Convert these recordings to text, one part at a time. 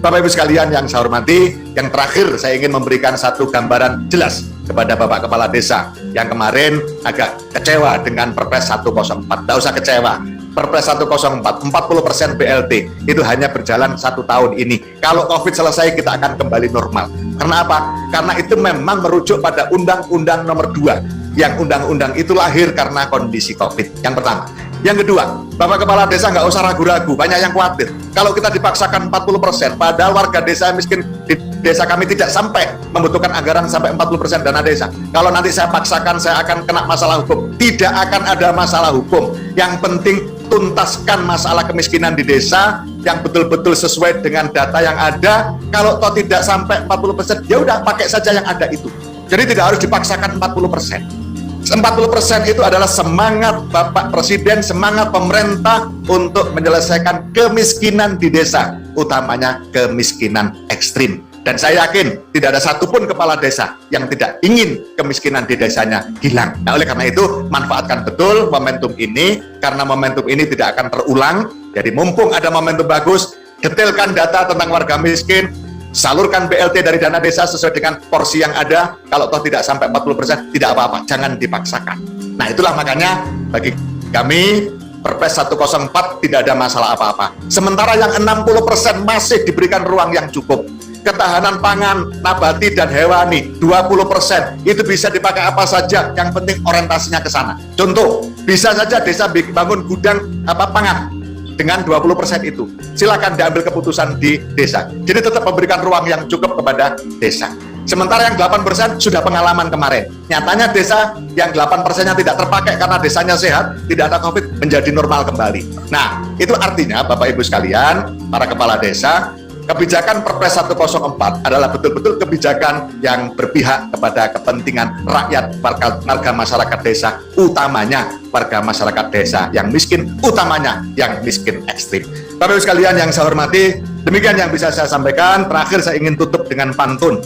Bapak Ibu sekalian yang saya hormati, yang terakhir saya ingin memberikan satu gambaran jelas kepada Bapak Kepala Desa yang kemarin agak kecewa dengan Perpres 104. Tidak usah kecewa. Perpres 104, 40% BLT itu hanya berjalan 1 tahun ini. Kalau COVID selesai, kita akan kembali normal. Karena apa? Karena itu memang merujuk pada Undang-Undang Nomor 2. Yang undang-undang itu lahir karena kondisi COVID. Yang pertama. Yang kedua, Bapak Kepala Desa nggak usah ragu-ragu, banyak yang khawatir. Kalau kita dipaksakan 40%, padahal warga desa miskin di desa kami tidak sampai membutuhkan anggaran sampai 40% dana desa. Kalau nanti saya paksakan, saya akan kena masalah hukum. Tidak akan ada masalah hukum. Yang penting tuntaskan masalah kemiskinan di desa yang betul-betul sesuai dengan data yang ada. Kalau toh tidak sampai 40%, ya udah pakai saja yang ada itu. Jadi tidak harus dipaksakan 40%. 40% itu adalah semangat Bapak Presiden, semangat pemerintah untuk menyelesaikan kemiskinan di desa, utamanya kemiskinan ekstrim. Dan saya yakin tidak ada satupun kepala desa yang tidak ingin kemiskinan di desanya hilang. Nah, oleh karena itu, manfaatkan betul momentum ini, karena momentum ini tidak akan terulang. Jadi mumpung ada momentum bagus, detailkan data tentang warga miskin, salurkan BLT dari dana desa sesuai dengan porsi yang ada. Kalau toh tidak sampai 40%, tidak apa-apa, jangan dipaksakan. Nah, itulah makanya bagi kami Perpres 104 tidak ada masalah apa-apa. Sementara yang 60% masih diberikan ruang yang cukup. Ketahanan pangan, nabati dan hewani 20% itu bisa dipakai apa saja, yang penting orientasinya ke sana. Contoh, bisa saja desa bangun gudang pangan dengan 20% itu. Silakan diambil keputusan di desa. Jadi tetap memberikan ruang yang cukup kepada desa. Sementara yang 8% sudah pengalaman kemarin. Nyatanya desa yang 8%-nya tidak terpakai karena desanya sehat, tidak ada COVID, menjadi normal kembali. Nah, itu artinya Bapak Ibu sekalian, para kepala desa, kebijakan Perpres 104 adalah betul-betul kebijakan yang berpihak kepada kepentingan rakyat, warga masyarakat desa, utamanya warga masyarakat desa yang miskin, utamanya yang miskin ekstrim. Bapak Ibu sekalian yang saya hormati, demikian yang bisa saya sampaikan. Terakhir saya ingin tutup dengan pantun.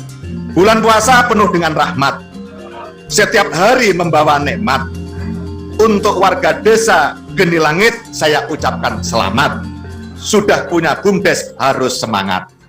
Bulan puasa penuh dengan rahmat, setiap hari membawa nikmat. Untuk warga desa Geni Langit saya ucapkan selamat. Sudah punya BUMDes harus semangat.